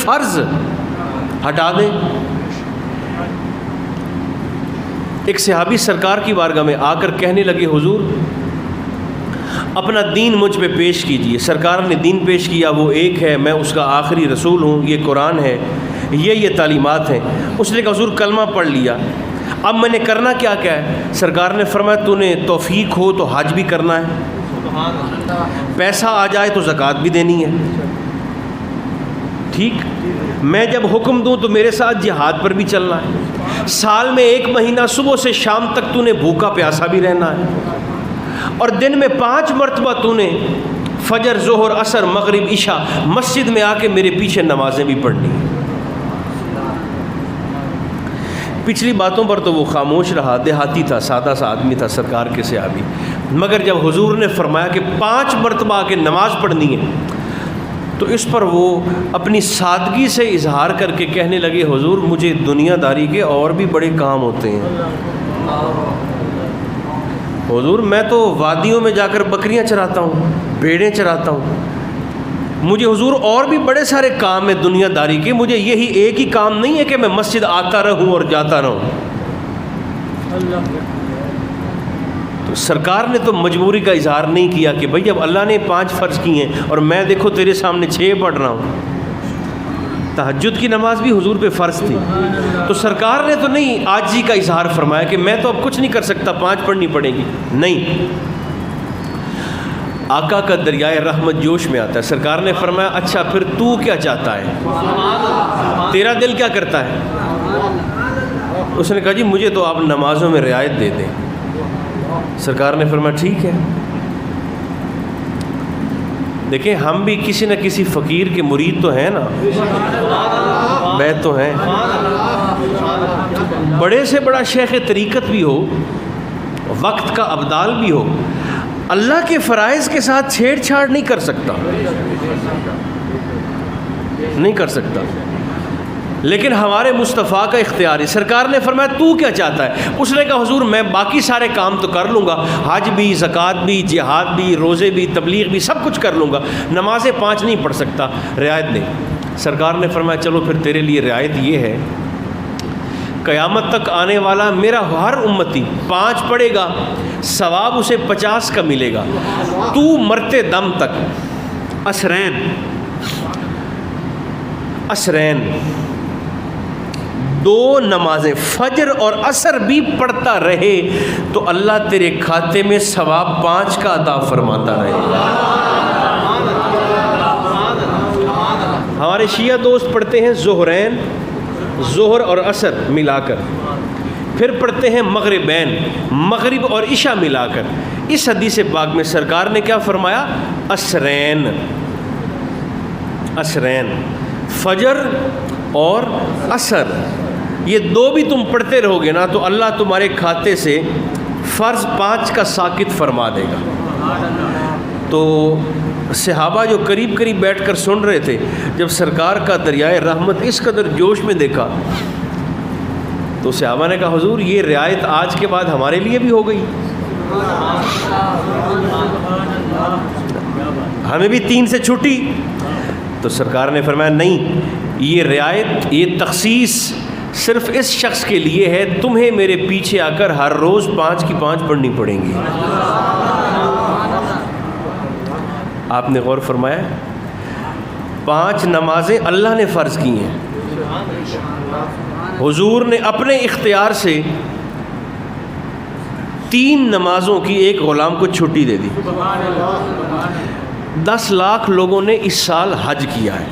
فرض ہٹا دیں۔ ایک صحابی سرکار کی بارگاہ میں آ کر کہنے لگے حضور اپنا دین مجھ پہ پیش کیجئے۔ سرکار نے دین پیش کیا، وہ ایک ہے، میں اس کا آخری رسول ہوں، یہ قرآن ہے، یہ تعلیمات ہیں۔ اس نے کہا حضور کلمہ پڑھ لیا، اب میں نے کرنا کیا ہے؟ سرکار نے فرمایا تو نے توفیق ہو تو حج بھی کرنا ہے، پیسہ آ جائے تو زکوٰۃ بھی دینی ہے، ٹھیک؟ میں جب حکم دوں تو میرے ساتھ جہاد پر بھی چلنا ہے، سال میں 1 مہینہ صبح سے شام تک تو نے بھوکا پیاسا بھی رہنا ہے، اور دن میں 5 مرتبہ تو نے فجر، ظہر، عصر، مغرب، عشاء مسجد میں آ کے میرے پیچھے نمازیں بھی پڑھنی ہیں۔ پچھلی باتوں پر تو وہ خاموش رہا، دیہاتی تھا، سادہ سا آدمی تھا سرکار کے صحابی، مگر جب حضور نے فرمایا کہ 5 مرتبہ آ کے نماز پڑھنی ہے تو اس پر وہ اپنی سادگی سے اظہار کر کے کہنے لگے حضور مجھے دنیا داری کے اور بھی بڑے کام ہوتے ہیں، حضور میں تو وادیوں میں جا کر بکریاں چراتا ہوں، بھیڑیں چراتا ہوں، مجھے حضور اور بھی بڑے سارے کام ہیں دنیا داری کے، مجھے یہی ایک ہی کام نہیں ہے کہ میں مسجد آتا رہوں اور جاتا رہوں۔ تو سرکار نے تو مجبوری کا اظہار نہیں کیا کہ بھئی اب اللہ نے 5 فرض کی ہیں اور میں دیکھو تیرے سامنے 6 پڑھ رہا ہوں۔ تہجد کی نماز بھی حضور پہ فرض تھی، تو سرکار نے تو نہیں عاجزی کا اظہار فرمایا کہ میں تو اب کچھ نہیں کر سکتا، 5 پڑھنی پڑے گی، نہیں۔ آقا کا دریائے رحمت جوش میں آتا ہے، سرکار نے فرمایا اچھا پھر تو کیا چاہتا ہے، تیرا دل کیا کرتا ہے؟ اس نے کہا جی مجھے تو آپ نمازوں میں رعایت دے دیں۔ سرکار نے فرمایا ٹھیک ہے۔ دیکھیں ہم بھی کسی نہ کسی فقیر کے مرید تو ہیں نا، بیت تو ہیں، بڑے سے بڑا شیخ طریقت بھی ہو، وقت کا ابدال بھی ہو، اللہ کے فرائض کے ساتھ چھیڑ چھاڑ نہیں کر سکتا، نہیں کر سکتا، لیکن ہمارے مصطفیٰ کا اختیار ہے۔ سرکار نے فرمایا تو کیا چاہتا ہے؟ اس نے کہا حضور میں باقی سارے کام تو کر لوں گا، حج بھی، زکوٰۃ بھی، جہاد بھی، روزے بھی، تبلیغ بھی، سب کچھ کر لوں گا، نمازیں 5 نہیں پڑھ سکتا، رعایت دے۔ سرکار نے فرمایا چلو پھر تیرے لیے رعایت یہ ہے، قیامت تک آنے والا میرا ہر امتی 5 پڑھے گا، ثواب اسے 50 کا ملے گا، تو مرتے دم تک عصرین 2 نمازیں فجر اور عصر بھی پڑھتا رہے تو اللہ تیرے کھاتے میں ثواب 5 کا عطا فرماتا رہے گا۔ ہمارے شیعہ دوست پڑھتے ہیں ظہرین، ظہر اور عصر ملا کر، پھر پڑھتے ہیں مغربین، مغرب اور عشاء ملا کر۔ اس حدیث پاک میں سرکار نے کیا فرمایا؟ عصرین، فجر اور عصر، یہ 2 بھی تم پڑھتے رہو گے نا تو اللہ تمہارے کھاتے سے فرض 5 کا ساقط فرما دے گا۔ تو صحابہ جو قریب قریب بیٹھ کر سن رہے تھے، جب سرکار کا دریائے رحمت اس قدر جوش میں دیکھا تو صحابہ نے کہا حضور یہ رعایت آج کے بعد ہمارے لیے بھی ہو گئی، ہمیں بھی 3 سے چھٹی۔ تو سرکار نے فرمایا نہیں، یہ رعایت، یہ تخصیص صرف اس شخص کے لیے ہے، تمہیں میرے پیچھے آ کر ہر روز 5 کی 5 پڑھنی پڑیں گی۔ آپ نے غور فرمایا 5 نمازیں اللہ نے فرض کی ہیں، حضور نے اپنے اختیار سے 3 نمازوں کی ایک غلام کو چھٹی دے دی۔ 10 لاکھ لوگوں نے اس سال حج کیا ہے۔